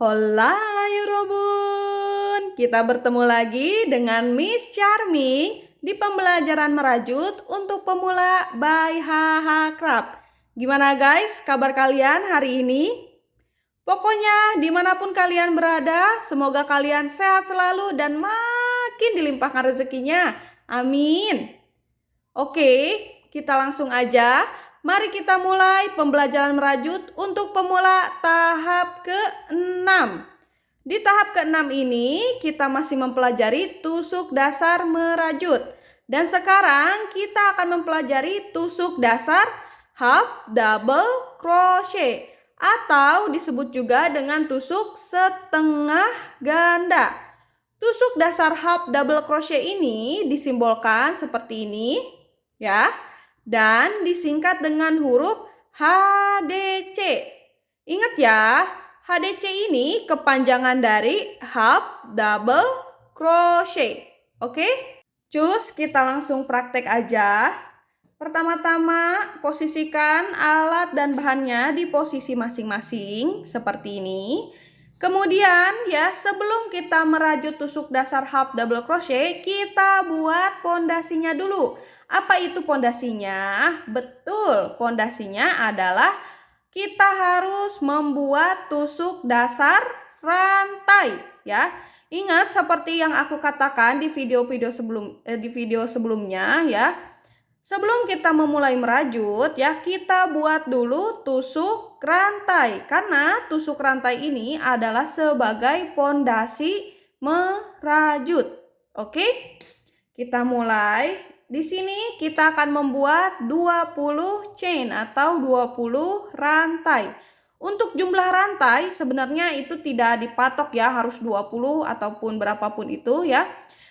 Hola Yurobun, kita bertemu lagi dengan Miss Charming di pembelajaran merajut untuk pemula by HH Club. Gimana guys, kabar kalian hari ini? Pokoknya dimanapun kalian berada, semoga kalian sehat selalu dan makin dilimpahkan rezekinya. Amin. Oke, kita langsung aja. Mari kita mulai pembelajaran merajut untuk pemula tahap ke-6. Di tahap ke-6 ini kita masih mempelajari tusuk dasar merajut. Dan sekarang kita akan mempelajari tusuk dasar half double crochet atau disebut juga dengan tusuk setengah ganda. Tusuk dasar half double crochet ini disimbolkan seperti ini, ya, dan disingkat dengan huruf HDC. Ingat ya, HDC ini kepanjangan dari half double crochet. Oke? Cus, kita langsung praktek aja. Pertama-tama, posisikan alat dan bahannya di posisi masing-masing seperti ini. Kemudian ya, sebelum kita merajut tusuk dasar half double crochet, kita buat pondasinya dulu. Apa itu pondasinya? Betul, pondasinya adalah kita harus membuat tusuk dasar rantai ya. Ingat seperti yang aku katakan di video sebelumnya ya. Sebelum kita memulai merajut ya, kita buat dulu tusuk rantai karena tusuk rantai ini adalah sebagai pondasi merajut. Oke? Kita mulai. Di sini kita akan membuat 20 chain atau 20 rantai. Untuk jumlah rantai sebenarnya itu tidak dipatok ya, harus 20 ataupun berapapun itu ya.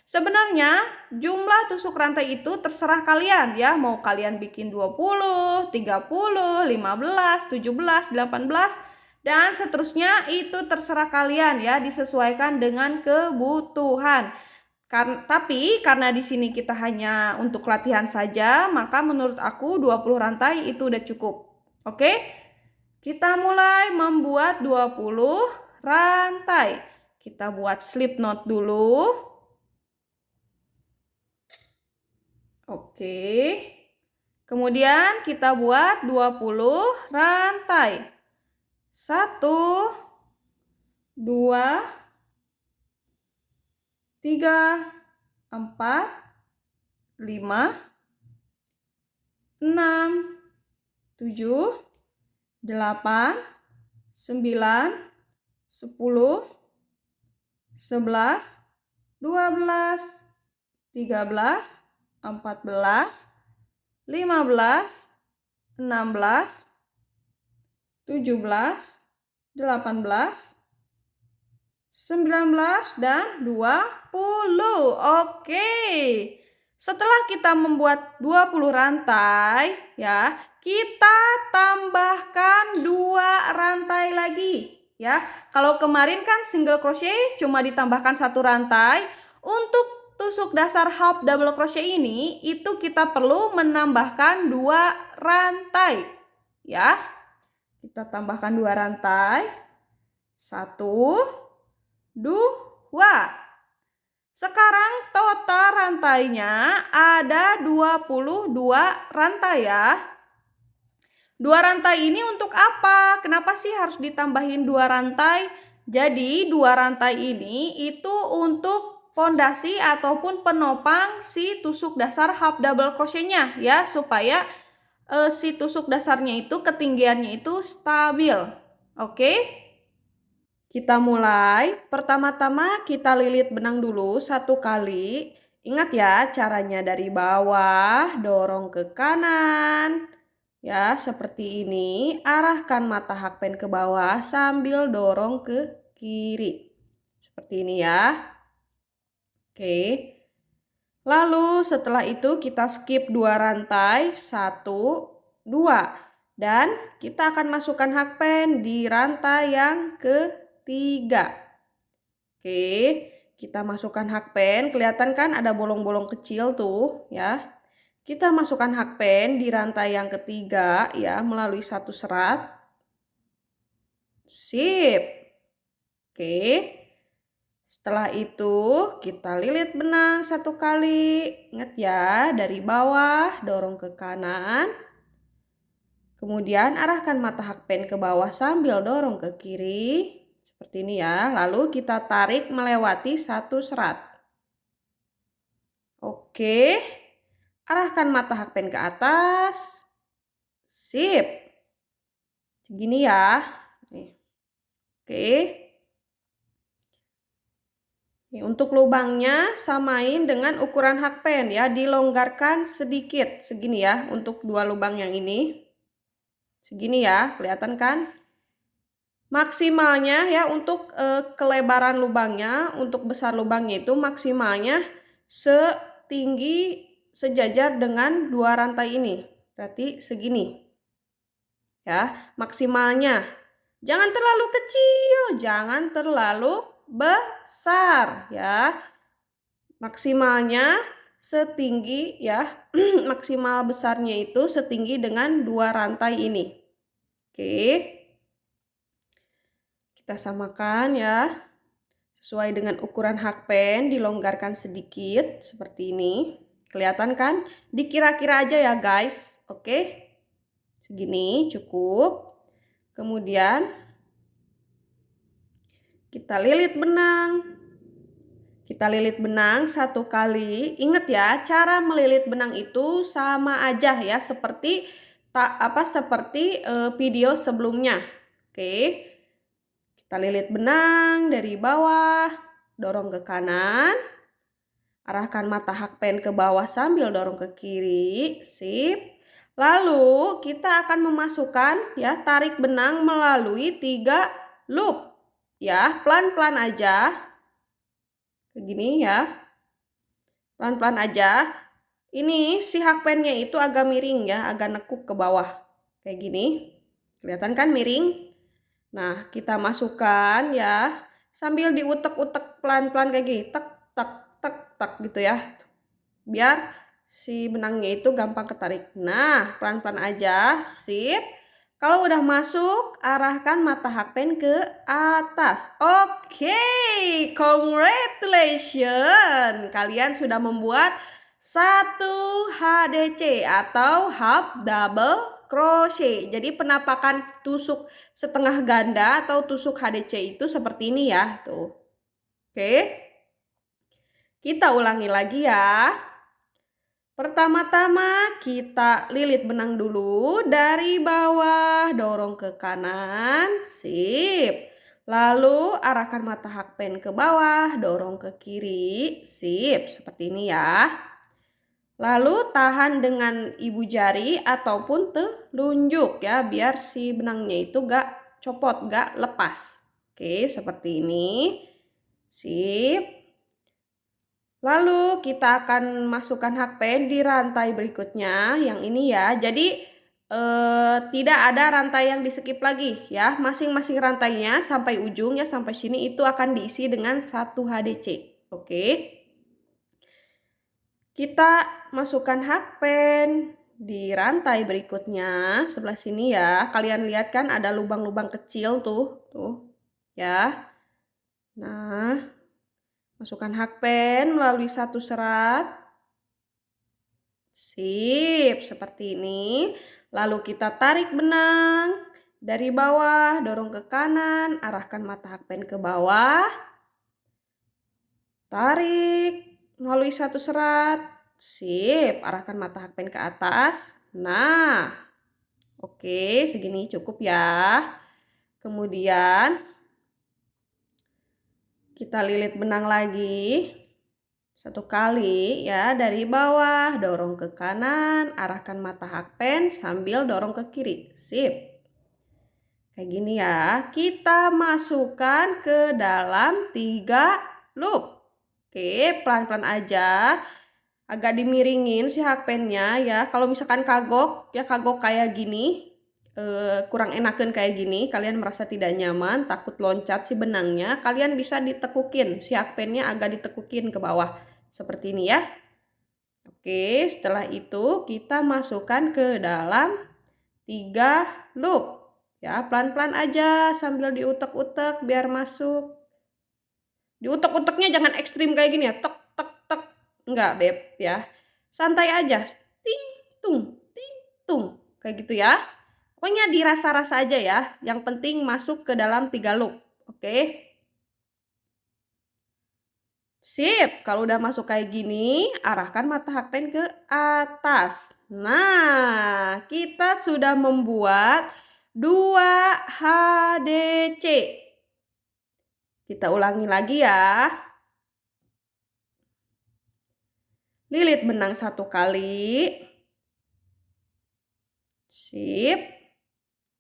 Sebenarnya jumlah tusuk rantai itu terserah kalian ya, mau kalian bikin 20, 30, 15, 17, 18 dan seterusnya itu terserah kalian ya, disesuaikan dengan kebutuhan. Tapi karena di sini kita hanya untuk latihan saja, maka menurut aku 20 rantai itu udah cukup. Oke? Kita mulai membuat 20 rantai. Kita buat slip knot dulu. Oke. Kemudian kita buat 20 rantai. 1 2 3 4 5 6 7 8 9 10 11 12 13 14 15 16 17 18 19 dan 20. Oke. Setelah kita membuat 20 rantai ya, kita tambahkan 2 rantai lagi ya. Kalau kemarin kan single crochet cuma ditambahkan 1 rantai, untuk tusuk dasar half double crochet ini itu kita perlu menambahkan 2 rantai ya. Kita tambahkan 2 rantai. 1 2. Sekarang total rantainya ada 22 rantai ya. 2 rantai ini untuk apa? Kenapa sih harus ditambahin 2 rantai? Jadi 2 rantai ini itu untuk pondasi ataupun penopang si tusuk dasar half double crochetnya ya, supaya si tusuk dasarnya itu ketinggiannya itu stabil. Oke? Kita mulai. Pertama-tama kita lilit benang dulu 1 kali. Ingat ya, caranya dari bawah, dorong ke kanan. Ya, seperti ini. Arahkan mata hakpen ke bawah sambil dorong ke kiri. Seperti ini ya. Oke. Lalu setelah itu kita skip 2 rantai. 1, 2. Dan kita akan masukkan hakpen di rantai yang ketiga. Oke, kita masukkan hakpen. Kelihatan kan ada bolong-bolong kecil tuh ya. Kita masukkan hakpen di rantai yang ketiga ya, melalui 1 serat. Sip. Oke. Setelah itu kita lilit benang 1 kali. Ingat ya, dari bawah dorong ke kanan. Kemudian arahkan mata hakpen ke bawah sambil dorong ke kiri. Seperti ini ya. Lalu kita tarik melewati 1 serat. Oke. Arahkan mata hakpen ke atas. Sip. Segini ya. Nih. Oke. Untuk lubangnya samain dengan ukuran hakpen ya, dilonggarkan sedikit segini ya untuk 2 lubang yang ini. Segini ya, kelihatan kan? Maksimalnya ya untuk kelebaran lubangnya, untuk besar lubangnya itu maksimalnya setinggi sejajar dengan 2 rantai ini. Berarti segini. Ya, maksimalnya. Jangan terlalu kecil, jangan terlalu besar ya. Maksimalnya setinggi ya, maksimal besarnya itu setinggi dengan 2 rantai ini. Oke. Kita samakan ya. Sesuai dengan ukuran hakpen, dilonggarkan sedikit seperti ini. Kelihatan kan? Dikira-kira aja ya guys. Oke. Segini cukup. Kemudian kita lilit benang. Kita lilit benang 1 kali. Ingat ya, cara melilit benang itu sama aja ya seperti video sebelumnya. Oke. Kita lilit benang dari bawah, dorong ke kanan. Arahkan mata hakpen ke bawah sambil dorong ke kiri. Sip. Lalu kita akan memasukkan ya, tarik benang melalui 3 loop. Ya, pelan-pelan aja. Begini ya. Pelan-pelan aja. Ini si hakpennya itu agak miring ya, agak nekuk ke bawah. Kayak gini. Kelihatan kan miring? Nah, kita masukkan ya. Sambil diutek-utek pelan-pelan kayak gini. Tek, tek, tek, tek gitu ya. Biar si benangnya itu gampang ketarik. Nah, pelan-pelan aja. Sip. Kalau udah masuk, arahkan mata hakpen ke atas. Oke, congratulations. Kalian sudah membuat 1 HDC atau half double crochet. Jadi penampakan tusuk setengah ganda atau tusuk HDC itu seperti ini ya. Tuh. Oke. Kita ulangi lagi ya. Pertama-tama kita lilit benang dulu dari bawah, dorong ke kanan, sip. Lalu arahkan mata hakpen ke bawah, dorong ke kiri, sip. Seperti ini ya. Lalu tahan dengan ibu jari ataupun telunjuk ya, biar si benangnya itu gak copot, gak lepas. Oke, seperti ini. Sip. Lalu kita akan masukkan hakpen di rantai berikutnya yang ini ya. Jadi tidak ada rantai yang di skip lagi ya. Masing-masing rantainya sampai ujung ya, sampai sini itu akan diisi dengan 1 HDC. Oke. Kita masukkan hakpen di rantai berikutnya sebelah sini ya. Kalian lihat kan ada lubang-lubang kecil tuh ya. Nah, masukkan hakpen melalui 1 serat. Sip, seperti ini. Lalu kita tarik benang dari bawah, dorong ke kanan, arahkan mata hakpen ke bawah. Tarik melalui 1 serat. Sip, arahkan mata hakpen ke atas. Nah, oke, segini cukup ya. Kemudian kita lilit benang lagi 1 kali ya, dari bawah dorong ke kanan, arahkan mata hakpen sambil dorong ke kiri. Sip. Kayak gini ya. Kita masukkan ke dalam 3 loop. Oke, pelan-pelan aja. Agak dimiringin si hakpennya ya. Kalau misalkan kagok ya, kagok kayak gini, kurang enakan kayak gini, kalian merasa tidak nyaman, takut loncat si benangnya, kalian bisa ditekukin, si hakpennya agak ditekukin ke bawah seperti ini ya. Oke, setelah itu kita masukkan ke dalam 3 loop ya, pelan-pelan aja sambil diutek-utek biar masuk. Diutek-uteknya jangan ekstrim kayak gini ya. Tek tek tek. Enggak, Beb ya. Santai aja. Ting tung. Kayak gitu ya. Pokoknya dirasa-rasa aja ya. Yang penting masuk ke dalam 3 loop. Oke. Sip, kalau udah masuk kayak gini, arahkan mata hakpen ke atas. Nah, kita sudah membuat 2 HDC. Kita ulangi lagi ya. Lilit benang 1 kali. Sip.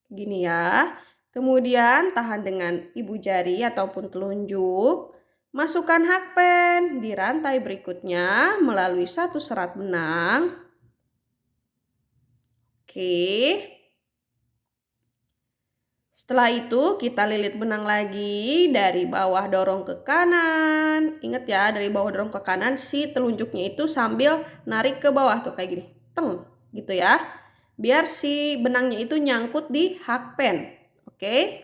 Gini ya. Kemudian tahan dengan ibu jari ataupun telunjuk. Masukkan hakpen di rantai berikutnya melalui 1 serat benang. Oke. Setelah itu kita lilit benang lagi dari bawah dorong ke kanan. Ingat ya, dari bawah dorong ke kanan si telunjuknya itu sambil narik ke bawah tuh kayak gini. Teng, gitu ya. Biar si benangnya itu nyangkut di hakpen. Oke.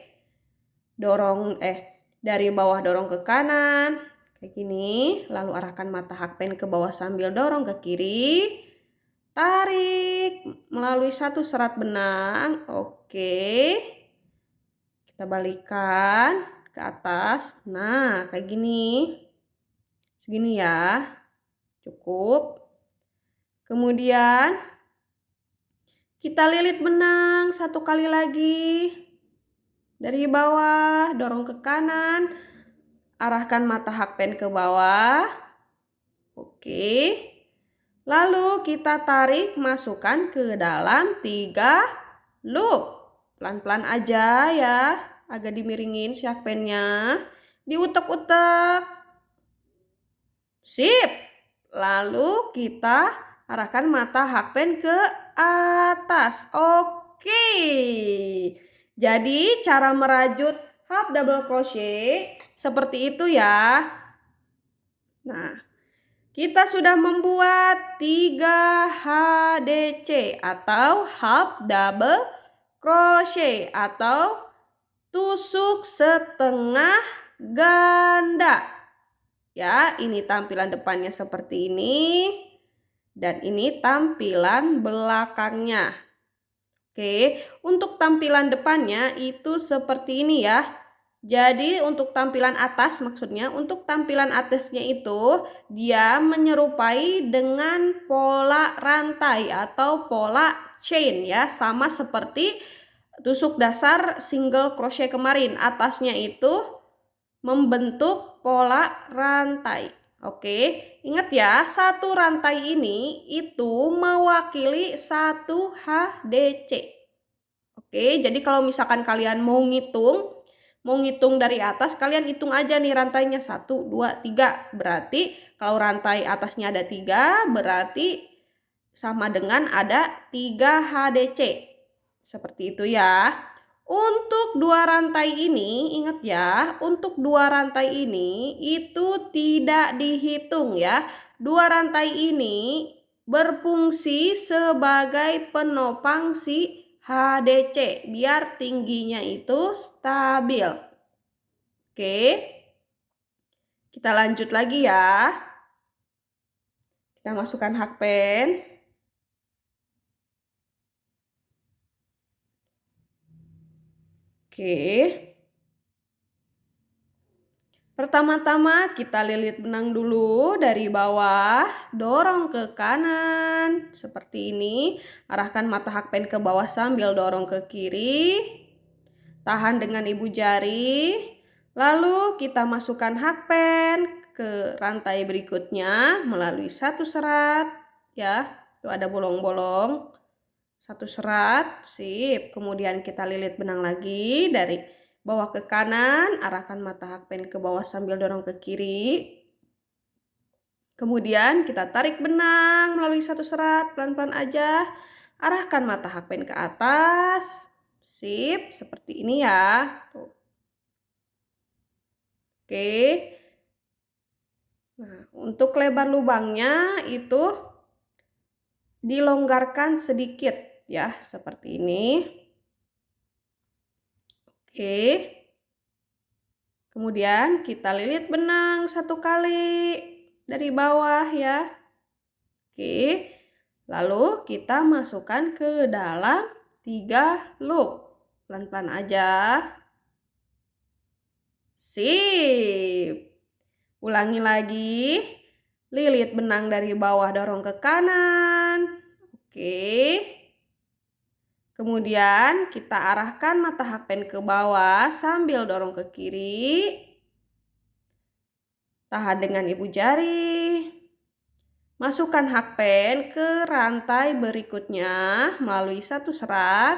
Dari bawah dorong ke kanan kayak gini, lalu arahkan mata hakpen ke bawah sambil dorong ke kiri. Tarik melalui 1 serat benang. Oke. Kita balikan ke atas. Nah, kayak gini. Segini ya. Cukup. Kemudian kita lilit benang 1 kali lagi. Dari bawah, dorong ke kanan, arahkan mata hakpen ke bawah. Oke. Lalu kita tarik, masukkan ke dalam 3 loop. Pelan-pelan aja ya, agak dimiringin si hakpennya. Diutek-utek. Sip. Lalu kita arahkan mata hakpen ke atas. Oke. Jadi cara merajut half double crochet seperti itu ya. Nah, kita sudah membuat 3 HDC atau half double crochet atau tusuk setengah ganda. Ya, ini tampilan depannya seperti ini dan ini tampilan belakangnya. Oke, untuk tampilan depannya itu seperti ini ya. Jadi untuk tampilan atas maksudnya, untuk tampilan atasnya itu dia menyerupai dengan pola rantai atau pola chain ya. Sama seperti tusuk dasar single crochet kemarin. Atasnya itu membentuk pola rantai. Oke, ingat ya, 1 rantai ini itu mewakili 1 HDC. Oke, jadi kalau misalkan kalian mau ngitung dari atas, kalian hitung aja nih rantainya 1, 2, 3. Berarti kalau rantai atasnya ada 3, berarti sama dengan ada 3 HDC. Seperti itu ya. Untuk 2 rantai ini, ingat ya, untuk 2 rantai ini itu tidak dihitung ya. 2 rantai ini berfungsi sebagai penopang si HDC biar tingginya itu stabil. Oke. Kita lanjut lagi ya. Kita masukkan hakpen. Oke. Pertama-tama kita lilit benang dulu dari bawah, dorong ke kanan seperti ini. Arahkan mata hakpen ke bawah sambil dorong ke kiri. Tahan dengan ibu jari. Lalu kita masukkan hakpen ke rantai berikutnya melalui 1 serat ya. Tuh ada bolong-bolong. 1 serat, sip. Kemudian kita lilit benang lagi dari bawah ke kanan, arahkan mata hakpen ke bawah sambil dorong ke kiri. Kemudian kita tarik benang melalui 1 serat, pelan-pelan aja. Arahkan mata hakpen ke atas. Sip, seperti ini ya. Tuh. Oke. Nah, untuk lebar lubangnya itu dilonggarkan sedikit ya, seperti ini. Oke. Kemudian kita lilit benang 1 kali dari bawah ya. Oke. Lalu kita masukkan ke dalam 3 loop. Pelan-pelan aja. Sip. Ulangi lagi. Lilit benang dari bawah, dorong ke kanan. Oke. Kemudian kita arahkan mata hakpen ke bawah sambil dorong ke kiri. Tahan dengan ibu jari. Masukkan hakpen ke rantai berikutnya melalui 1 serat.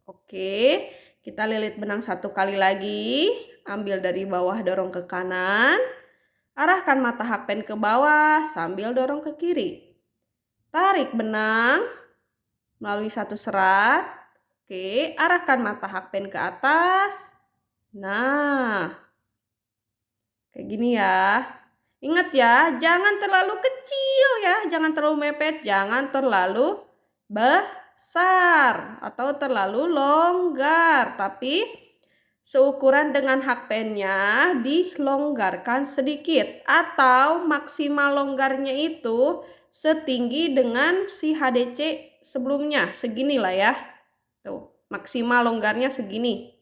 Oke, kita lilit benang 1 kali lagi. Ambil dari bawah, dorong ke kanan. Arahkan mata hakpen ke bawah sambil dorong ke kiri. Tarik benang melalui 1 serat. Oke, arahkan mata hakpen ke atas. Nah, kayak gini ya. Ingat ya, jangan terlalu kecil ya, jangan terlalu mepet, jangan terlalu besar atau terlalu longgar, tapi seukuran dengan hakpennya dilonggarkan sedikit atau maksimal longgarnya itu setinggi dengan si HDC sebelumnya, seginilah ya. Tuh, maksimal longgarnya segini.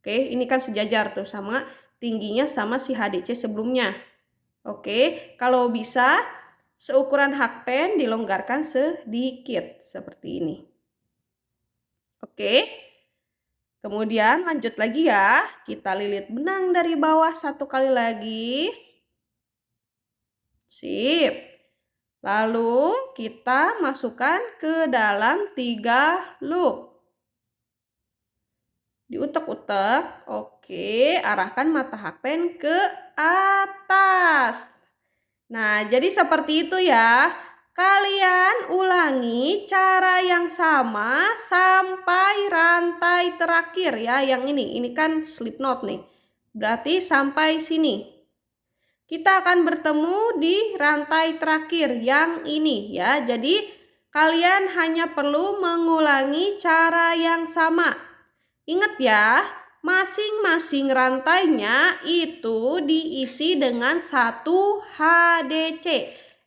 Oke, ini kan sejajar tuh sama tingginya sama si HDC sebelumnya. Oke, kalau bisa seukuran hakpen dilonggarkan sedikit seperti ini. Oke. Kemudian lanjut lagi ya. Kita lilit benang dari bawah 1 kali lagi. Sip. Lalu kita masukkan ke dalam 3 loop. Diutek-utek. Oke, arahkan mata hakpen ke atas. Nah, jadi seperti itu ya. Kalian ulangi cara yang sama sampai rantai terakhir ya. Yang ini kan slip knot nih. Berarti sampai sini. Kita akan bertemu di rantai terakhir yang ini ya. Jadi kalian hanya perlu mengulangi cara yang sama. Ingat ya, masing-masing rantainya itu diisi dengan 1 HDC.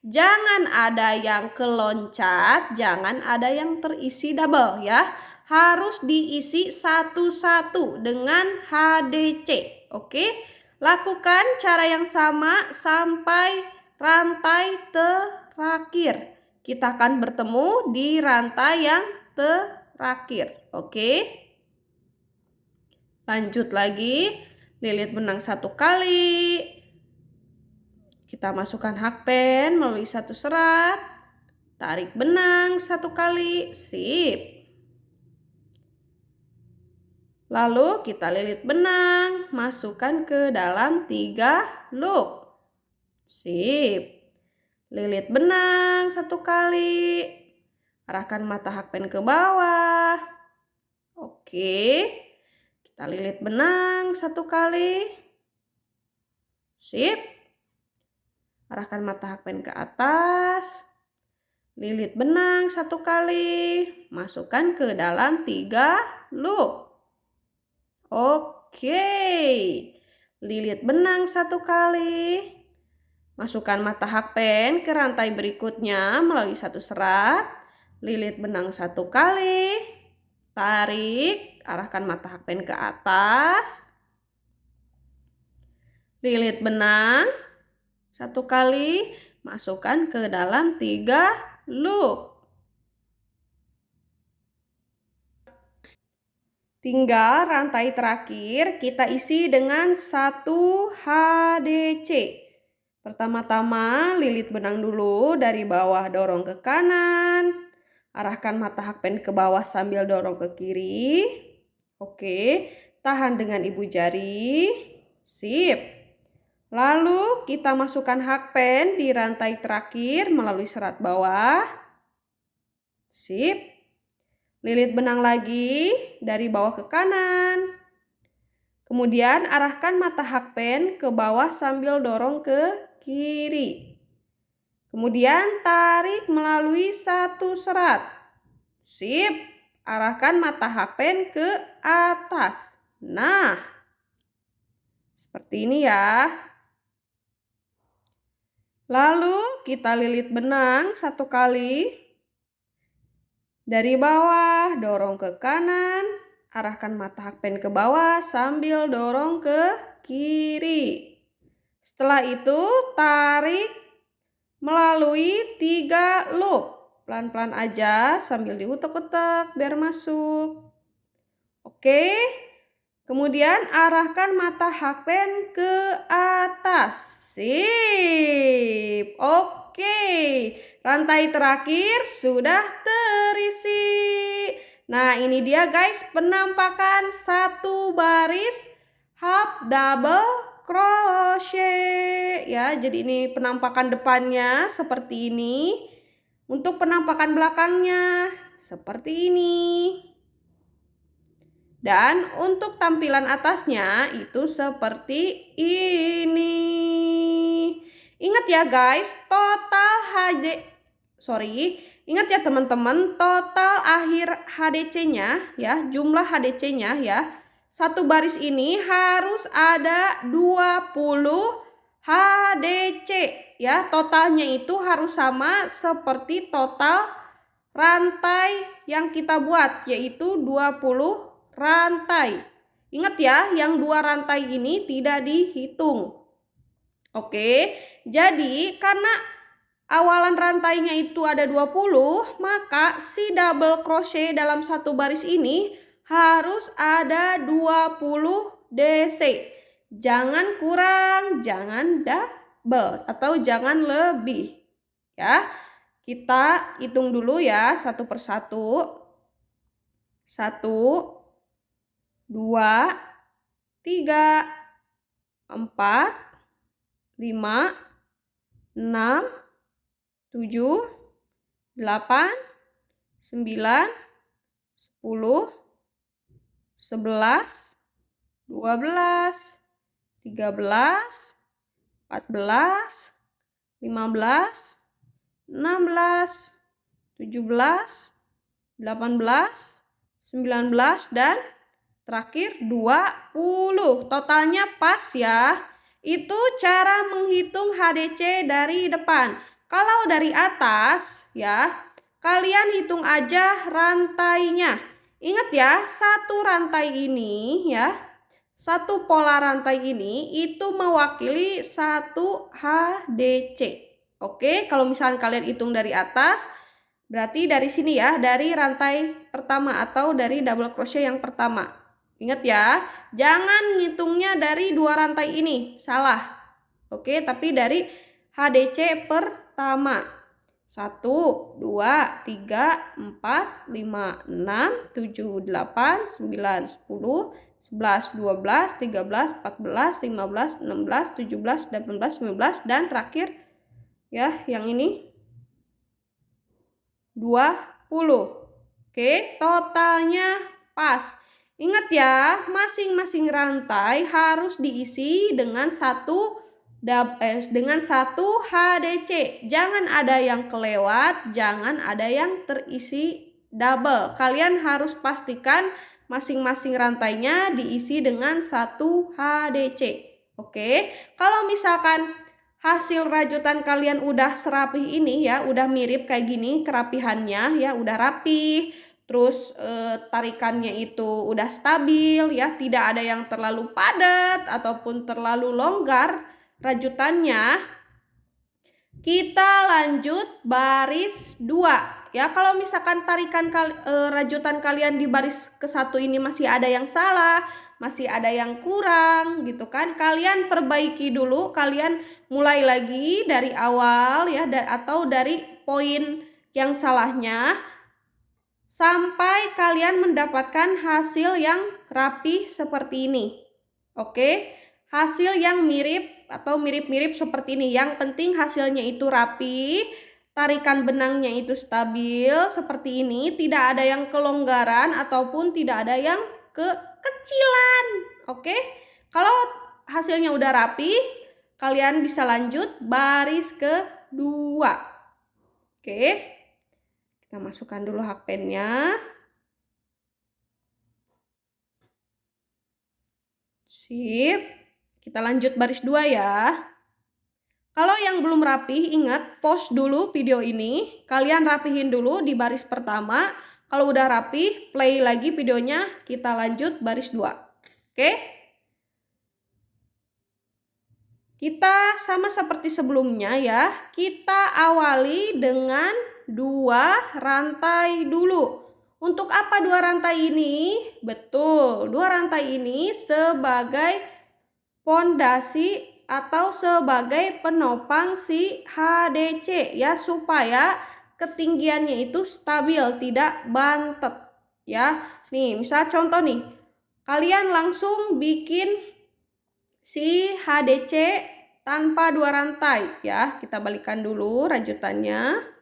Jangan ada yang keloncat, jangan ada yang terisi double ya. Harus diisi satu-satu dengan HDC. Oke? Lakukan cara yang sama sampai rantai terakhir. Kita akan bertemu di rantai yang terakhir. Oke? Lanjut lagi. Lilit benang 1 kali. Kita masukkan hakpen melalui 1 serat. Tarik benang 1 kali. Sip. Lalu kita lilit benang, masukkan ke dalam 3 loop. Sip. Lilit benang 1 kali. Arahkan mata hakpen ke bawah. Oke. Kita lilit benang 1 kali. Sip. Arahkan mata hakpen ke atas. Lilit benang 1 kali. Masukkan ke dalam 3 loop. Oke, lilit benang 1 kali. Masukkan mata hakpen ke rantai berikutnya melalui 1 serat. Lilit benang 1 kali. Tarik, arahkan mata hakpen ke atas. Lilit benang 1 kali. Masukkan ke dalam 3 loop. Tinggal rantai terakhir kita isi dengan 1 HDC. Pertama-tama lilit benang dulu dari bawah, dorong ke kanan. Arahkan mata hakpen ke bawah sambil dorong ke kiri. Oke, tahan dengan ibu jari. Sip. Lalu kita masukkan hakpen di rantai terakhir melalui serat bawah. Sip. Lilit benang lagi dari bawah ke kanan. Kemudian arahkan mata hakpen ke bawah sambil dorong ke kiri. Kemudian tarik melalui 1 serat. Sip. Arahkan mata hakpen ke atas. Nah, Seperti ini ya. Lalu kita lilit benang 1 kali. Dari bawah dorong ke kanan, arahkan mata hakpen ke bawah sambil dorong ke kiri. Setelah itu tarik melalui 3 loop. Pelan-pelan aja sambil diutek-utek biar masuk. Oke. Kemudian arahkan mata hakpen ke atas. Sip. Oke. Rantai terakhir sudah terisi. Nah, ini dia guys penampakan 1 baris half double crochet ya. Jadi ini penampakan depannya seperti ini. Untuk penampakan belakangnya seperti ini. Dan untuk tampilan atasnya itu seperti ini. Ingat ya guys, ingat ya teman-teman, total akhir HDC-nya ya, jumlah HDC-nya ya. 1 baris ini harus ada 20 HDC ya. Totalnya itu harus sama seperti total rantai yang kita buat, yaitu 20 rantai. Ingat ya, yang 2 rantai ini tidak dihitung. Oke, jadi karena awalan rantainya itu ada 20, maka si double crochet dalam 1 baris ini harus ada 20 DC. Jangan kurang, jangan double atau jangan lebih. Ya, kita hitung dulu ya satu persatu. 1, 2, 3, 4, 5, 6, 7, 8, 9, 10, 11, 12, 13, 14, 15, 16, 17, 18, 19, dan terakhir 20. Totalnya pas ya. Itu cara menghitung HDC dari depan. Kalau dari atas ya, kalian hitung aja rantainya. Ingat ya, 1 rantai ini ya, 1 pola rantai ini itu mewakili 1 HDC. Oke, kalau misalnya kalian hitung dari atas, berarti dari sini ya, dari rantai pertama atau dari double crochet yang pertama. Ingat ya, jangan ngitungnya dari 2 rantai ini, salah. Oke, tapi dari HDC pertama. 1, 2, 3, 4, 5, 6, 7, 8, 9, 10, 11, 12, 13, 14, 15, 16, 17, 18, 19, dan terakhir ya, yang ini 20. Oke, totalnya pas. Ingat ya, masing-masing rantai harus diisi dengan satu HDC. Jangan ada yang kelewat, jangan ada yang terisi double. Kalian harus pastikan masing-masing rantainya diisi dengan 1 HDC. Oke, kalau misalkan hasil rajutan kalian udah serapih ini ya, udah mirip kayak gini kerapihannya ya, udah rapih. Terus tarikannya itu udah stabil ya, tidak ada yang terlalu padat ataupun terlalu longgar rajutannya. Kita lanjut baris 2 ya. Kalau misalkan tarikan rajutan kalian di baris ke-1 ini masih ada yang salah, masih ada yang kurang gitu kan, kalian perbaiki dulu, kalian mulai lagi dari awal ya, atau dari poin yang salahnya sampai kalian mendapatkan hasil yang rapi seperti ini. Oke, hasil yang mirip atau mirip-mirip seperti ini. Yang penting hasilnya itu rapi, tarikan benangnya itu stabil seperti ini, tidak ada yang kelonggaran ataupun tidak ada yang kekecilan. Oke, kalau hasilnya udah rapi, kalian bisa lanjut baris kedua. Oke. Kita masukkan dulu hakpennya. Sip. kita lanjut baris 2 ya. Kalau yang belum rapih, ingat pause dulu video ini. Kalian rapihin dulu di baris pertama. Kalau udah rapih, play lagi videonya. Kita lanjut baris 2. Oke? Kita sama seperti sebelumnya ya. Kita awali dengan 2 rantai dulu. Untuk apa 2 rantai ini? Betul, 2 rantai ini sebagai pondasi atau sebagai penopang si HDC ya, supaya ketinggiannya itu stabil, tidak bantet ya. Nih, misal contoh nih. Kalian langsung bikin si HDC tanpa 2 rantai ya. Kita balikan dulu rajutannya.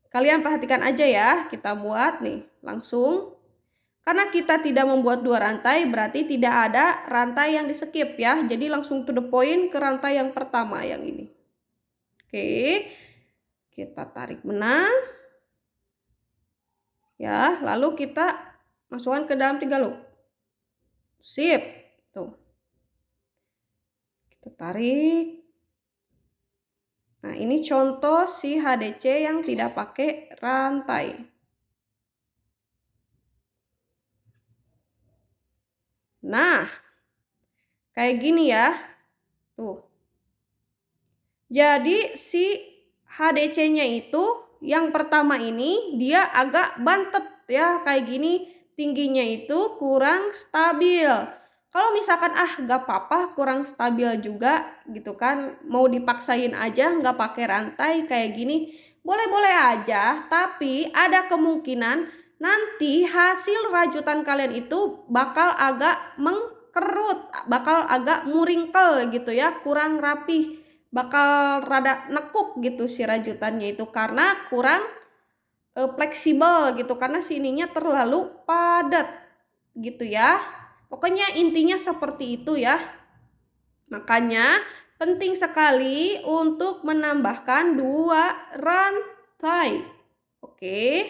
Kalian perhatikan aja ya, kita buat nih langsung. Karena kita tidak membuat 2 rantai, berarti tidak ada rantai yang di skip ya. Jadi langsung to the point ke rantai yang pertama yang ini. Oke, kita tarik benang. Ya, lalu kita masukkan ke dalam 3 loop. Sip, tuh. Kita tarik. Nah, ini contoh si HDC yang tidak pakai rantai. Nah, kayak gini ya. Tuh. Jadi si HDC-nya itu yang pertama ini dia agak bantet ya, kayak gini, tingginya itu kurang stabil. Kalau misalkan gak apa-apa kurang stabil juga gitu kan, mau dipaksain aja nggak pakai rantai kayak gini, boleh-boleh aja, tapi ada kemungkinan nanti hasil rajutan kalian itu bakal agak mengkerut, bakal agak muringkel gitu ya, kurang rapih, bakal rada nekuk gitu si rajutannya itu karena kurang fleksibel gitu, karena sininya terlalu padat gitu ya. Pokoknya intinya seperti itu ya. Makanya penting sekali untuk menambahkan 2 rantai. Oke.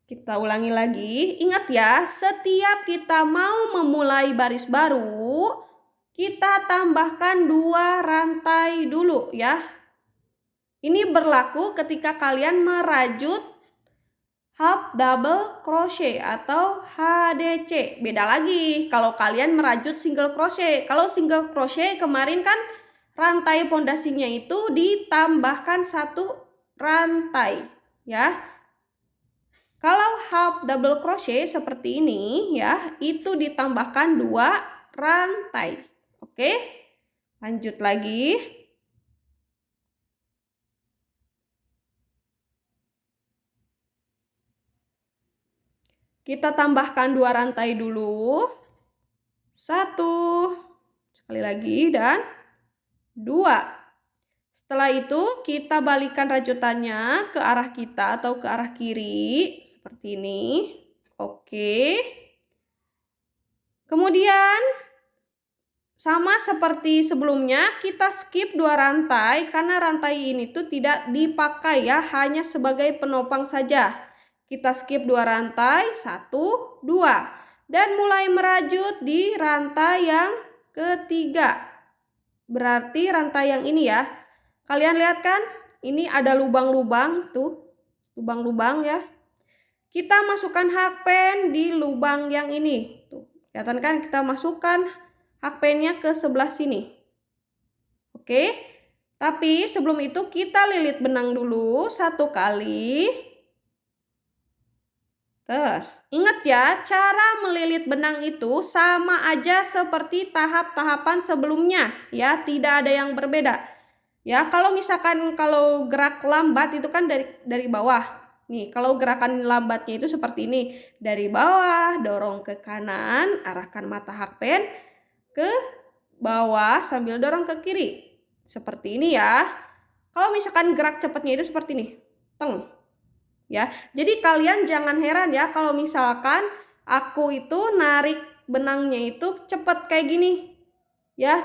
Kita ulangi lagi. Ingat ya, setiap kita mau memulai baris baru, kita tambahkan 2 rantai dulu ya. Ini berlaku ketika kalian merajut half double crochet atau HDC. Beda lagi kalau kalian merajut single crochet. Kalau single crochet kemarin kan rantai pondasinya itu ditambahkan 1 rantai ya. Kalau half double crochet seperti ini ya, itu ditambahkan 2 rantai. Oke, lanjut lagi. Kita tambahkan 2 rantai dulu. 1, sekali lagi, dan 2. Setelah itu kita balikan rajutannya ke arah kita atau ke arah kiri seperti ini. Oke. Kemudian sama seperti sebelumnya, kita skip 2 rantai karena rantai ini tuh tidak dipakai ya, hanya sebagai penopang saja. Kita skip 2 rantai, 1, 2. Dan mulai merajut di rantai yang ketiga. Berarti rantai yang ini ya. Kalian lihat kan? Ini ada lubang-lubang tuh. Lubang-lubang ya. Kita masukkan hakpen di lubang yang ini. Tuh, kelihatan kan, kita masukkan hakpennya ke sebelah sini. Oke. Tapi sebelum itu kita lilit benang dulu 1 kali. Terus, ingat ya, cara melilit benang itu sama aja seperti tahap-tahapan sebelumnya ya, tidak ada yang berbeda. Ya, kalau misalkan kalau gerak lambat itu kan dari bawah. Nih, kalau gerakan lambatnya itu seperti ini. Dari bawah, dorong ke kanan, arahkan mata hakpen ke bawah sambil dorong ke kiri. Seperti ini ya. Kalau misalkan gerak cepatnya itu seperti ini. Teng. Ya, jadi kalian jangan heran ya kalau misalkan aku itu narik benangnya itu cepat kayak gini. Ya,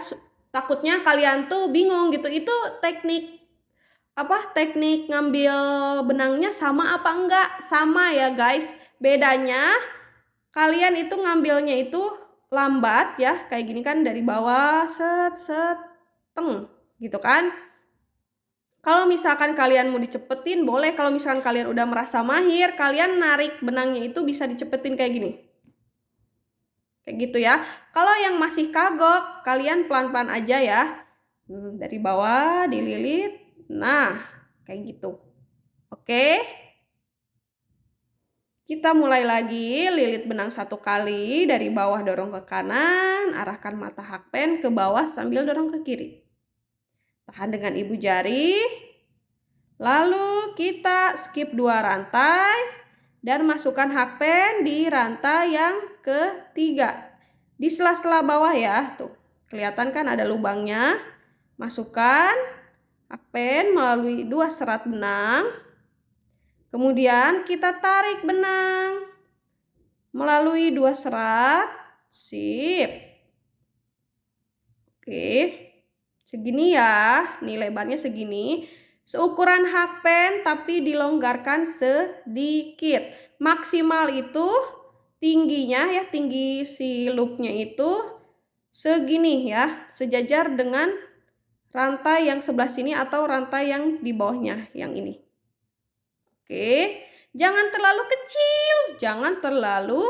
takutnya kalian tuh bingung gitu. Itu teknik ngambil benangnya sama apa enggak? Sama ya guys. Bedanya kalian itu ngambilnya itu lambat ya, kayak gini kan, dari bawah set set teng gitu kan. Kalau misalkan kalian mau dicepetin boleh, kalau misalkan kalian udah merasa mahir, kalian narik benangnya itu bisa dicepetin kayak gini. Kayak gitu ya. Kalau yang masih kagok, kalian pelan-pelan aja ya. Dari bawah dililit. Nah, kayak gitu. Oke. Kita mulai lagi, lilit benang 1 kali, dari bawah dorong ke kanan, arahkan mata hakpen ke bawah sambil dorong ke kiri. Tahan dengan ibu jari. Lalu kita skip 2 rantai dan masukkan hakpen di rantai yang ketiga. Di sela-sela bawah ya, tuh. Kelihatan kan ada lubangnya. Masukkan hakpen melalui 2 serat benang. Kemudian kita tarik benang melalui 2 serat. Sip. Oke. Segini ya, nih lebarnya segini. Seukuran hakpen tapi dilonggarkan sedikit. Maksimal itu tingginya ya, tinggi si loopnya itu segini ya, sejajar dengan rantai yang sebelah sini atau rantai yang di bawahnya, yang ini. Oke, jangan terlalu kecil, jangan terlalu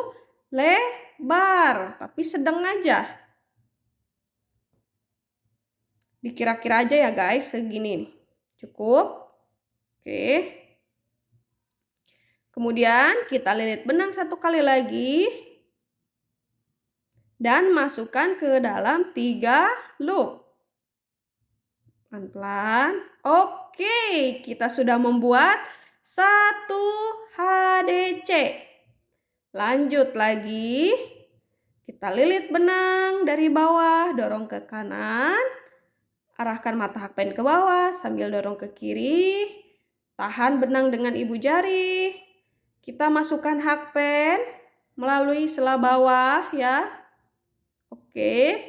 lebar, tapi sedang aja. Dikira-kira aja ya guys, segini nih. Cukup. Oke. Kemudian kita lilit benang 1 kali lagi. Dan masukkan ke dalam 3 loop. Pelan-pelan. Oke, kita sudah membuat 1 HDC. Lanjut lagi. Kita lilit benang dari bawah, dorong ke kanan. Arahkan mata hakpen ke bawah sambil dorong ke kiri. Tahan benang dengan ibu jari. Kita masukkan hakpen melalui sela bawah ya. Oke.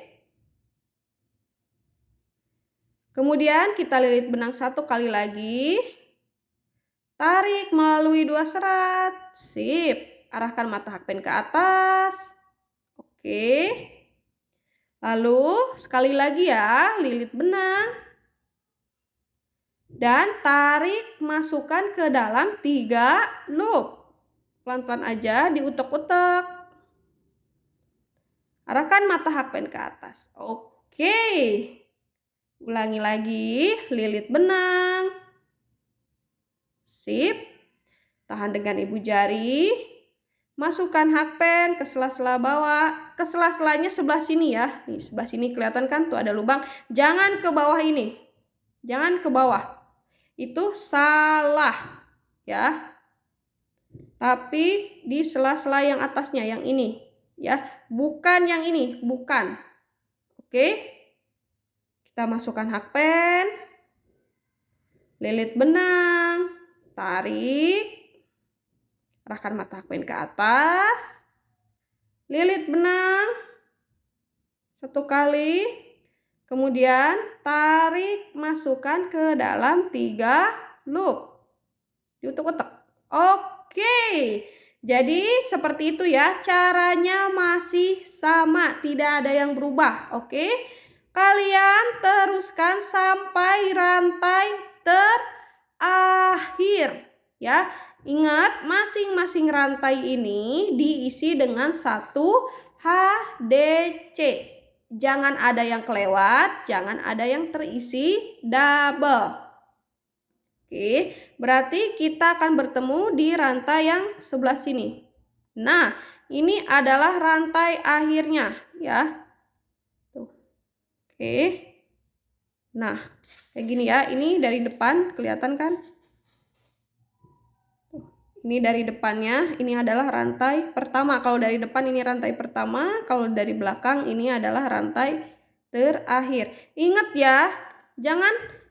Kemudian kita lilit benang 1 kali lagi. Tarik melalui 2 serat. Sip. Arahkan mata hakpen ke atas. Oke. Lalu sekali lagi ya, lilit benang. Dan tarik masukkan ke dalam 3 loop. Pelan-pelan aja diutek-utek. Arahkan mata hakpen ke atas. Oke. Ulangi lagi, lilit benang. Sip. Tahan dengan ibu jari. Masukkan hakpen ke sela-sela bawah. Ke sela-selanya sebelah sini ya. Nih, sebelah sini kelihatan kan tuh ada lubang. Jangan ke bawah ini. Jangan ke bawah. Itu salah ya. Tapi di sela-sela yang atasnya, yang ini ya. Bukan yang ini, bukan. Oke. Kita masukkan hakpen. Lilit benang. Tarik. Arahkan mata hakpen ke atas. Lilit benang 1 kali. Kemudian tarik masukkan ke dalam 3 loop. Diutek-utek. Oke. Jadi seperti itu ya. Caranya masih sama. Tidak ada yang berubah. Oke. Kalian teruskan sampai rantai terakhir. Ya. Ingat, masing-masing rantai ini diisi dengan 1 HDC. Jangan ada yang kelewat, jangan ada yang terisi double. Oke, berarti kita akan bertemu di rantai yang sebelah sini. Nah, ini adalah rantai akhirnya ya. Tuh. Oke. Nah, kayak gini ya. Ini dari depan, kelihatan kan? Ini dari depannya, ini adalah rantai pertama. Kalau dari depan ini rantai pertama, kalau dari belakang ini adalah rantai terakhir. Ingat ya,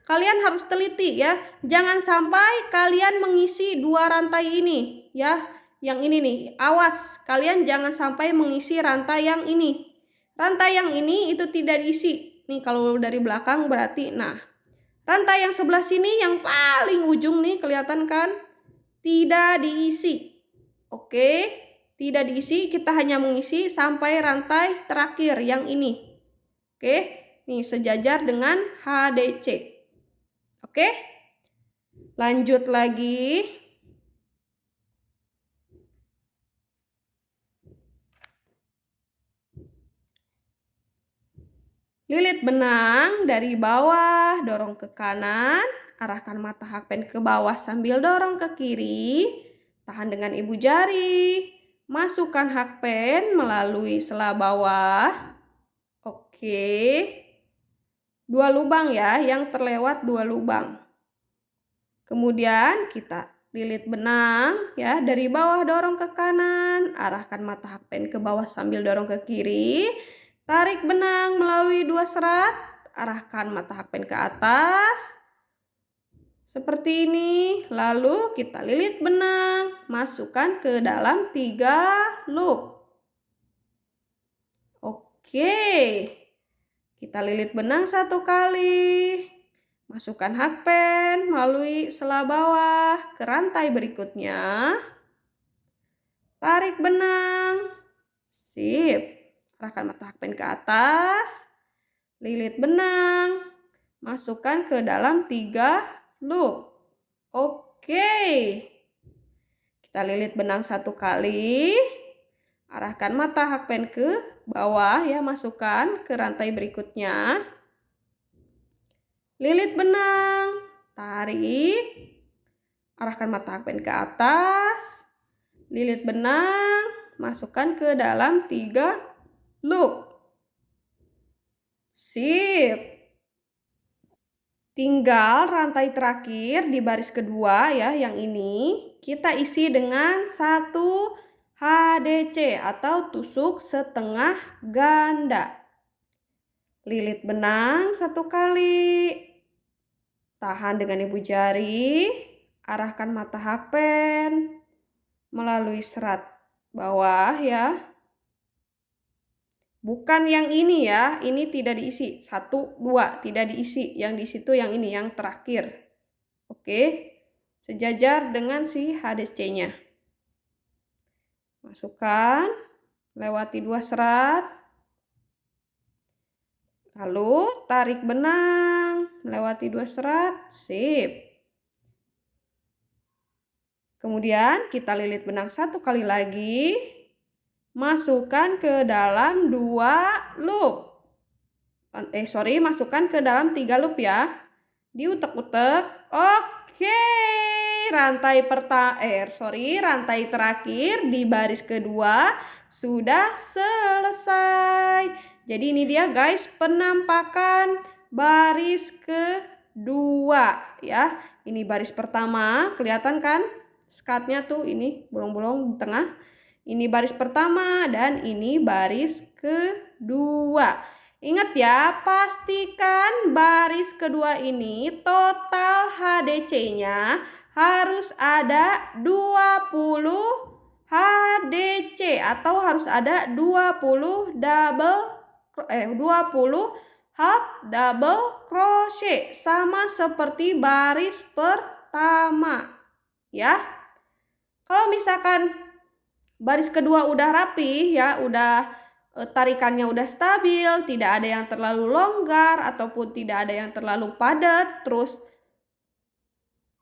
kalian harus teliti ya. Jangan sampai kalian mengisi 2 rantai ini ya. Yang ini nih, awas, kalian jangan sampai mengisi rantai yang ini. Rantai yang ini itu tidak diisi. Nih kalau dari belakang berarti, nah, rantai yang sebelah sini yang paling ujung nih, kelihatan kan? Tidak diisi. Oke. tidak diisi, kita hanya mengisi sampai rantai terakhir yang ini. Oke, nih sejajar dengan HDC. Oke, lanjut lagi. Lilit benang dari bawah, dorong ke kanan, arahkan mata hakpen ke bawah sambil dorong ke kiri, tahan dengan ibu jari. Masukkan hakpen melalui sela bawah. Oke. 2 lubang ya, yang terlewat 2 lubang. Kemudian kita lilit benang ya, dari bawah dorong ke kanan, arahkan mata hakpen ke bawah sambil dorong ke kiri. Tarik benang melalui 2 serat, arahkan mata hakpen ke atas. Seperti ini, lalu kita lilit benang, masukkan ke dalam 3 loop. Oke, kita lilit benang 1 kali, masukkan hakpen melalui sela bawah ke rantai berikutnya, tarik benang, sip, arahkan mata hakpen ke atas, lilit benang, masukkan ke dalam 3 loop. Oke, kita lilit benang 1 kali, arahkan mata hakpen ke bawah ya, masukkan ke rantai berikutnya, lilit benang, tarik, arahkan mata hakpen ke atas, lilit benang, masukkan ke dalam 3 loop. Sip. Tinggal rantai terakhir di baris kedua ya, yang ini kita isi dengan 1 HDC atau tusuk setengah ganda. Lilit benang 1 kali, tahan dengan ibu jari, arahkan mata hakpen melalui serat bawah ya. Bukan yang ini ya, ini tidak diisi. 1, 2 tidak diisi. Yang di situ yang ini, yang terakhir. Oke, sejajar dengan si HDC-nya. Masukkan, lewati 2 serat. Lalu tarik benang, melewati 2 serat, sip. Kemudian kita lilit benang 1 kali lagi. Masukkan ke dalam 2 loop. Masukkan ke dalam 3 loop ya. Diutek-utek. Oke, rantai terakhir di baris kedua sudah selesai. Jadi ini dia guys, penampakan baris kedua ya. Ini baris pertama, kelihatan kan? Skatnya tuh ini bolong-bolong di tengah. Ini baris pertama dan ini baris kedua. Ingat ya, pastikan baris kedua ini total HDC-nya harus ada 20 HDC atau harus ada 20 half double crochet sama seperti baris pertama ya. Kalau misalkan baris kedua udah rapi ya, udah tarikannya udah stabil, tidak ada yang terlalu longgar ataupun tidak ada yang terlalu padat, terus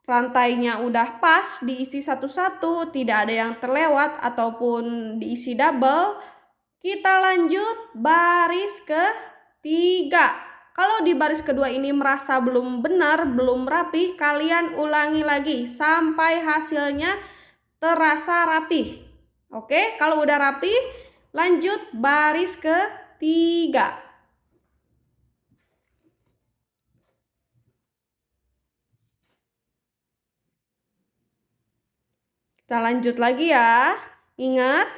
rantainya udah pas diisi satu-satu, tidak ada yang terlewat ataupun diisi double, kita lanjut baris ketiga. Kalau di baris kedua ini merasa belum benar, belum rapi, kalian ulangi lagi sampai hasilnya terasa rapi. Oke, kalau udah rapi, lanjut baris ketiga. Kita lanjut lagi ya. Ingat,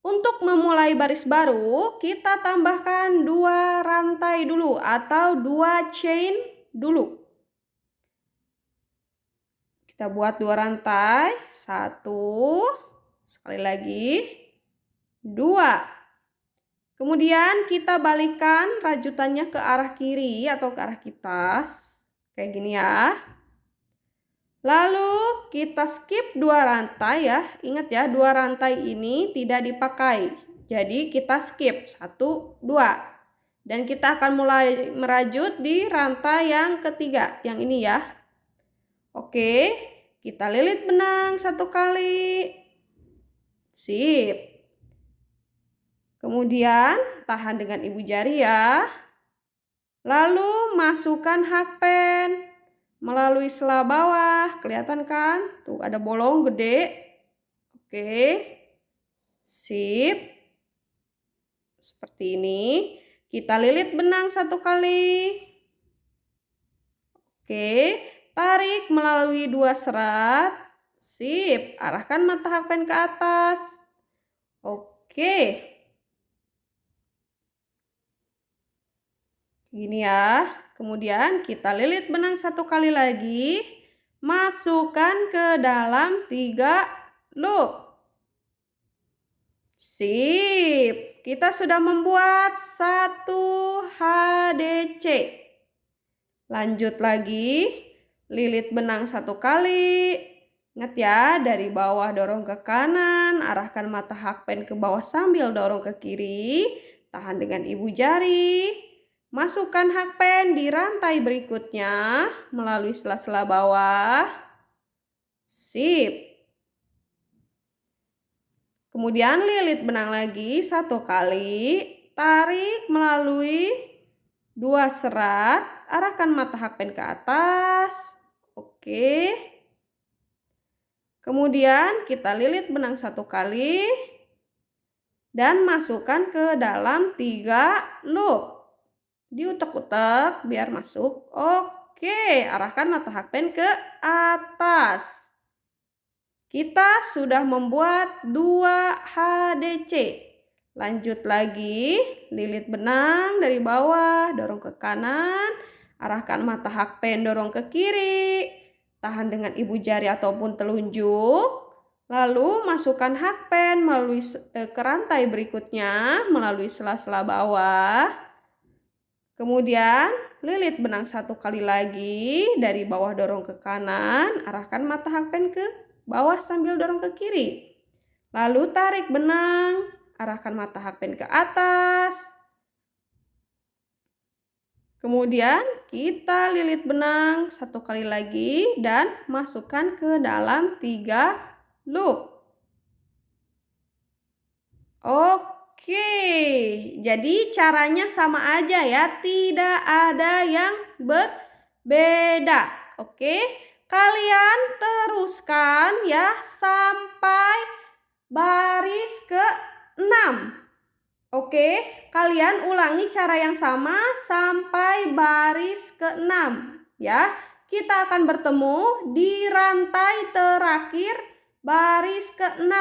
untuk memulai baris baru, kita tambahkan 2 rantai dulu atau 2 chain dulu. Kita buat 2 rantai, 1, sekali lagi, 2. Kemudian kita balikkan rajutannya ke arah kiri atau ke arah kitas. Kayak gini ya. Lalu kita skip 2 rantai ya. Ingat ya, 2 rantai ini tidak dipakai. Jadi kita skip 1, 2. Dan kita akan mulai merajut di rantai yang ketiga, yang ini ya. Oke, kita lilit benang 1 kali. Sip. Kemudian tahan dengan ibu jari ya. Lalu masukkan hakpen melalui sela bawah. Kelihatan kan? Tuh ada bolong gede. Oke. Sip. Seperti ini. Kita lilit benang 1 kali. Oke. Tarik melalui 2 serat. Sip. Arahkan mata hakpen ke atas. Oke. Gini ya. Kemudian kita lilit benang 1 kali lagi. Masukkan ke dalam 3 loop. Sip. Kita sudah membuat 1 HDC. Lanjut lagi. Lilit benang 1 kali. Ingat ya, dari bawah dorong ke kanan. Arahkan mata hakpen ke bawah sambil dorong ke kiri. Tahan dengan ibu jari. Masukkan hakpen di rantai berikutnya melalui sela-sela bawah. Sip. Kemudian lilit benang lagi 1 kali. Tarik melalui 2 serat. Arahkan mata hakpen ke atas. Oke. Kemudian kita lilit benang 1 kali. Dan masukkan ke dalam 3 loop. Diutek-utek biar masuk. Oke, arahkan mata hakpen ke atas. Kita sudah membuat 2 HDC. Lanjut lagi, lilit benang dari bawah, dorong ke kanan, arahkan mata hakpen dorong ke kiri, tahan dengan ibu jari ataupun telunjuk, lalu masukkan hakpen melalui ke rantai berikutnya melalui sela-sela bawah. Kemudian lilit benang 1 kali lagi, dari bawah dorong ke kanan, arahkan mata hakpen ke bawah sambil dorong ke kiri. Lalu tarik benang, arahkan mata hakpen ke atas. Kemudian kita lilit benang 1 kali lagi dan masukkan ke dalam 3 loop. Oke, jadi caranya sama aja ya, tidak ada yang berbeda. Oke, kalian teruskan ya sampai baris ke-6. Oke, kalian ulangi cara yang sama sampai baris ke-6 ya. Kita akan bertemu di rantai terakhir baris ke-6.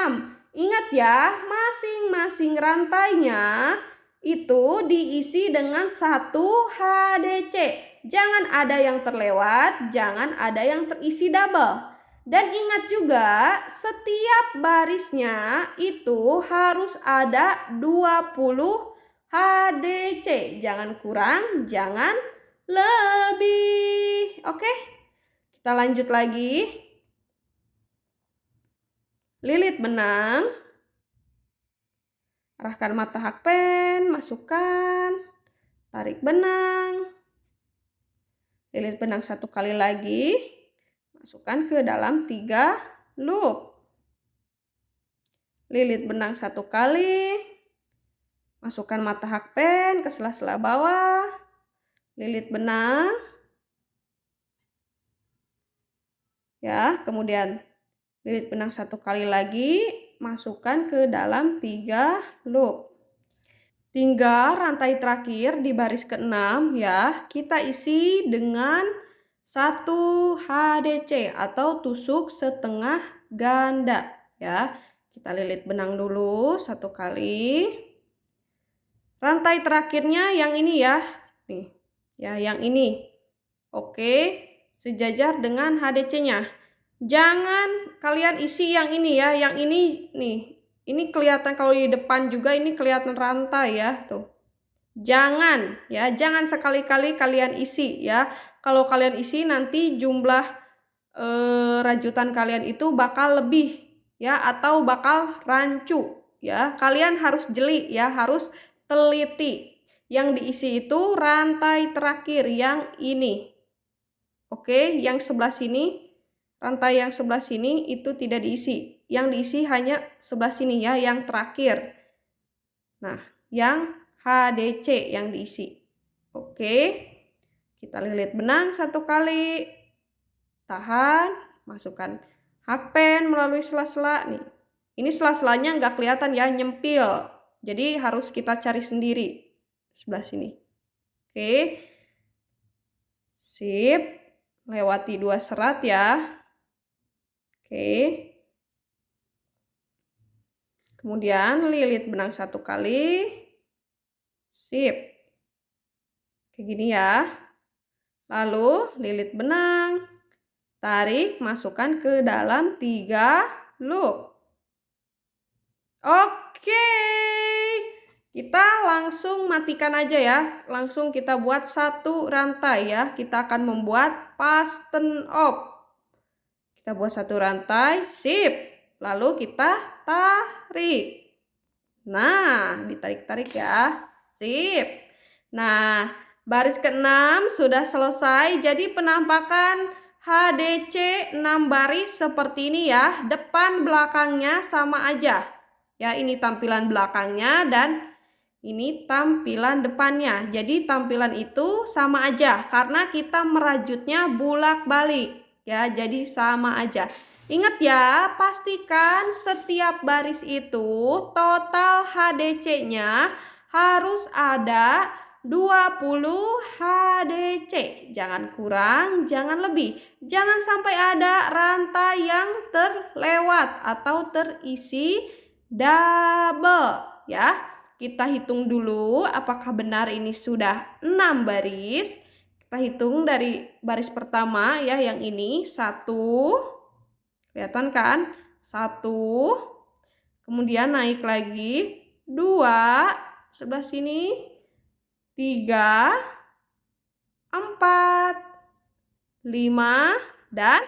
Ingat ya, masing-masing rantainya itu diisi dengan 1 HDC. Jangan ada yang terlewat, jangan ada yang terisi double. Dan ingat juga, setiap barisnya itu harus ada 20 HDC. Jangan kurang, jangan lebih. Oke, kita lanjut lagi. Lilit benang, arahkan mata hakpen, masukkan, tarik benang, lilit benang 1 kali lagi, masukkan ke dalam 3 loop. Lilit benang 1 kali, masukkan mata hakpen ke sela-sela bawah, lilit benang, ya, kemudian lilit benang 1 kali lagi, masukkan ke dalam 3 loop. Tinggal rantai terakhir di baris ke-6 ya, kita isi dengan 1 HDC atau tusuk setengah ganda ya. Kita lilit benang dulu 1 kali. Rantai terakhirnya yang ini ya. Nih. Ya, yang ini. Oke, sejajar dengan HDC-nya. Jangan kalian isi yang ini ya, yang ini nih. Ini kelihatan kalau di depan juga ini kelihatan rantai ya, tuh. Jangan ya, jangan sekali-kali kalian isi ya. Kalau kalian isi nanti jumlah rajutan kalian itu bakal lebih ya, atau bakal rancu ya. Kalian harus jeli ya, harus teliti. Yang diisi itu rantai terakhir yang ini. Oke, yang sebelah sini, rantai yang sebelah sini itu tidak diisi. Yang diisi hanya sebelah sini ya, yang terakhir. Nah, yang HDC yang diisi. Oke, kita lilit benang 1 kali. Tahan, masukkan hakpen melalui sela-sela nih. Ini sela-selanya nggak kelihatan ya, nyempil. Jadi harus kita cari sendiri sebelah sini. Oke. Sip. Lewati 2 serat ya. Oke. Kemudian lilit benang 1 kali. Sip. Kayak gini ya. Lalu lilit benang. Tarik, masukkan ke dalam 3 loop. Oke. Kita langsung matikan aja ya. Langsung kita buat 1 rantai ya. Kita akan membuat fasten off. Kita buat 1 rantai, sip. Lalu kita tarik. Nah, ditarik-tarik ya. Sip. Nah, baris ke-6 sudah selesai. Jadi penampakan HDC 6 baris seperti ini ya. Depan belakangnya sama aja. Ya, ini tampilan belakangnya dan ini tampilan depannya. Jadi tampilan itu sama aja karena kita merajutnya bolak-balik. Ya, jadi sama aja. Ingat ya, pastikan setiap baris itu total HDC-nya harus ada 20 HDC. Jangan kurang, jangan lebih. Jangan sampai ada rantai yang terlewat atau terisi double ya. Kita hitung dulu apakah benar ini sudah 6 baris. Kita hitung dari baris pertama ya, yang ini 1. Kelihatan kan? 1. Kemudian naik lagi 2 sebelah sini. 3, 4, 5, dan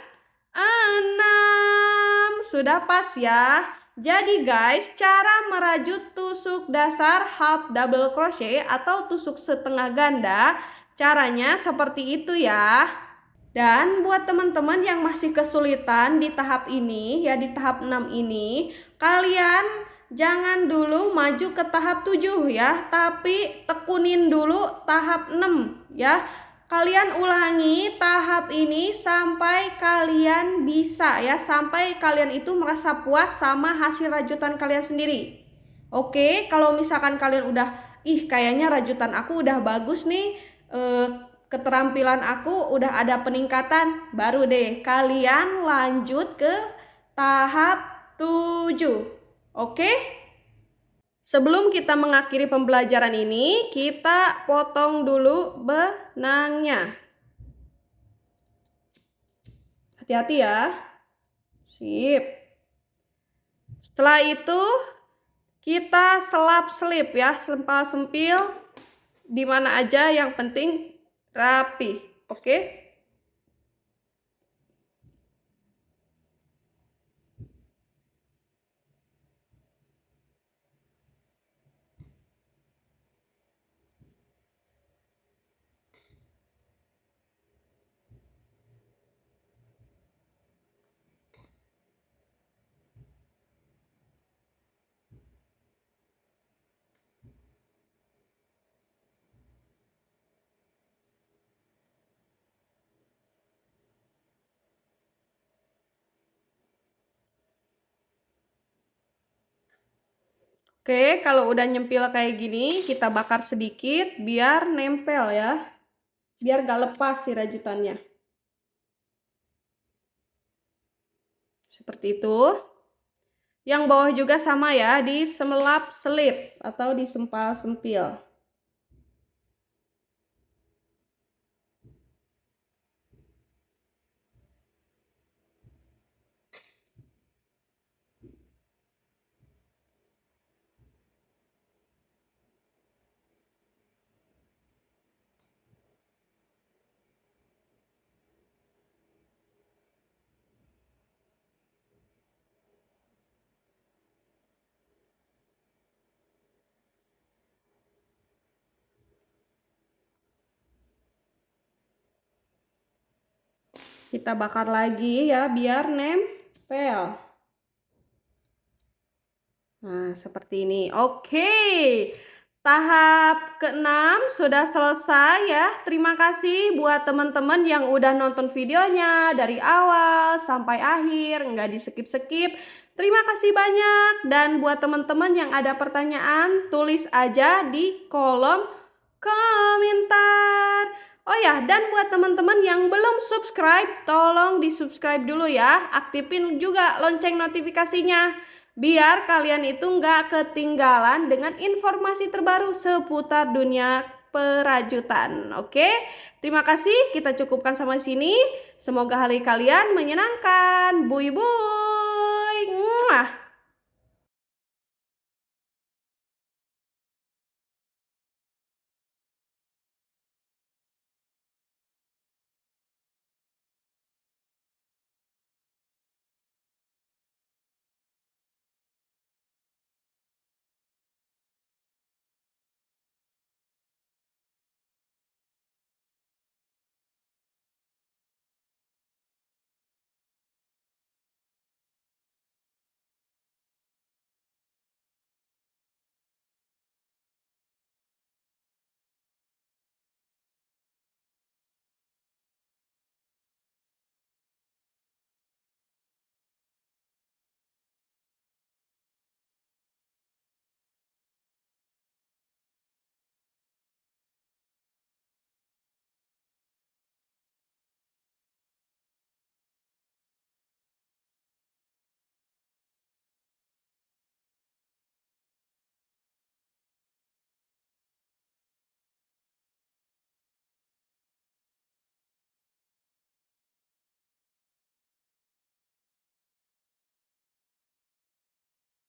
6. Sudah pas ya. Jadi guys, cara merajut tusuk dasar half double crochet atau tusuk setengah ganda, caranya seperti itu ya. Dan buat teman-teman yang masih kesulitan di tahap ini, ya di tahap 6 ini, kalian jangan dulu maju ke tahap 7 ya, tapi tekunin dulu tahap 6 ya. Kalian ulangi tahap ini sampai kalian bisa ya, sampai kalian itu merasa puas sama hasil rajutan kalian sendiri. Oke, kalau misalkan kalian udah, kayaknya rajutan aku udah bagus nih, keterampilan aku udah ada peningkatan, baru deh kalian lanjut ke tahap 7. Oke? Sebelum kita mengakhiri pembelajaran ini, kita potong dulu benangnya. Hati-hati ya. Sip. Setelah itu kita selap-selip ya, sempal-sempil di mana aja, yang penting rapi. Oke? Oke, kalau udah nyempil kayak gini, kita bakar sedikit biar nempel ya. Biar gak lepas si rajutannya. Seperti itu. Yang bawah juga sama ya, diselap-selip atau disempal-sempil. Kita bakar lagi ya biar nempel. Nah, seperti ini. Oke. Tahap ke-6 sudah selesai ya. Terima kasih buat teman-teman yang udah nonton videonya dari awal sampai akhir, nggak di-skip-skip. Terima kasih banyak. Dan buat teman-teman yang ada pertanyaan, tulis aja di kolom komentar. Oh ya, dan buat teman-teman yang belum subscribe, tolong di-subscribe dulu ya. Aktifin juga lonceng notifikasinya, biar kalian itu nggak ketinggalan dengan informasi terbaru seputar dunia perajutan. Oke, terima kasih. Kita cukupkan sampai sini. Semoga hari kalian menyenangkan. Bui bui. Muah.